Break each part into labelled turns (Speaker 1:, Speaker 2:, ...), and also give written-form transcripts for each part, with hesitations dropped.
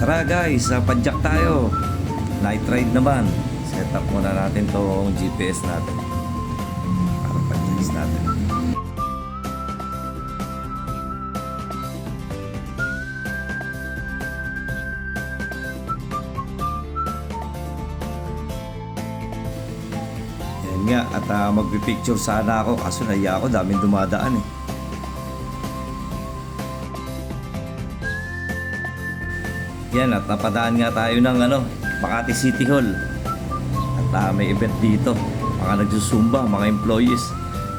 Speaker 1: Tara guys, padjak tayo. Night ride naman. Set up muna natin tong GPS natin para pag-chase natin. Yan nga, at magpipicture sana ako kaso naiya ako, daming dumadaan eh. Yan, at napadaan nga tayo ng Makati City Hall. At may event dito. Mga nagsusumba, mga employees.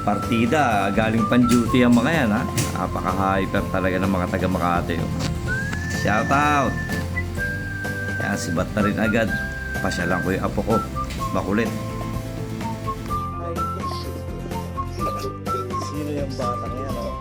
Speaker 1: Partida, galing pan duty ang mga yan ha. Napaka-hyper talaga ng mga taga Makati. Shout out! Yan, sibat na rin agad. Pasyalan ko yung apo ko. Makulit. Sino yung batang yan o?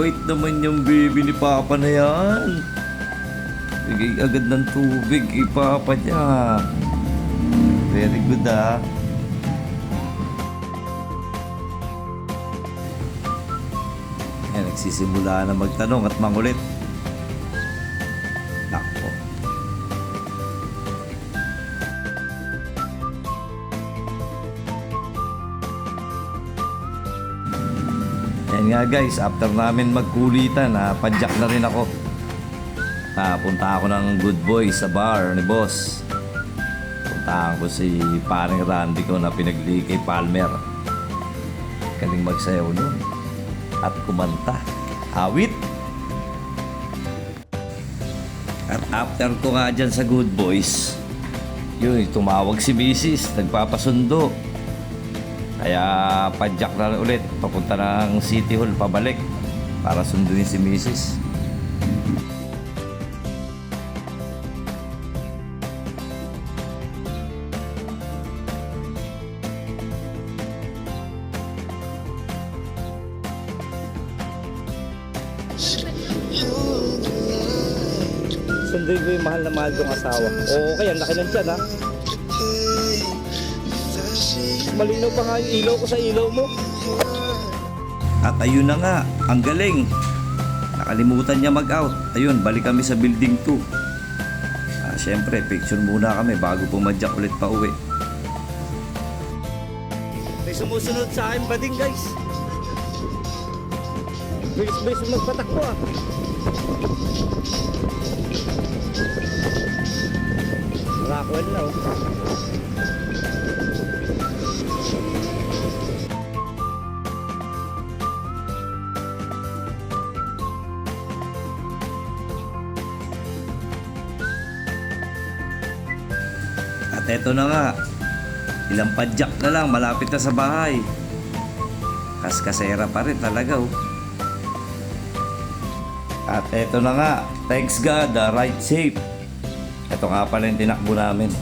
Speaker 1: Bait naman yung baby ni Papa na yan. Bigay agad ng tubig kay Papa niya. Very good ah. Yan, nagsisimula na magtanong at mangulit. Nako. Yan nga guys, after namin magkulitan, padjak na rin ako. Punta ako ng Good Boy sa bar ni boss. Puntahan ko si paring Randy ko na pinagli kay Palmer. Galing magsayaw nun. At kumanta. Awit. At after ko nga dyan sa Good Boys, yun, tumawag si Mrs. Nagpapasundo. Kaya padjak na ulit, papunta ng City Hall, pabalik para sunduin si Mrs. Sunduin ko yung mahal na mahal kong asawa. Oo, kaya laki ng tiyan ha. Malinaw pa nga yung ilaw ko sa ilaw mo. At ayun na nga, ang galing. Nakalimutan niya mag-out. Ayun, balik kami sa building 2. Siyempre, picture muna kami bago pumadyak ulit pa uwi. May sumusunod sa akin pa din guys. Bilis-bilis magpatakbo ah. Rockwell na oh. At eto na nga, ilang padjak na lang, malapit na sa bahay. Kaskasera pa rin talaga oh. At eto na nga, thanks God, ride safe. Ito nga pala yung tinakbo namin.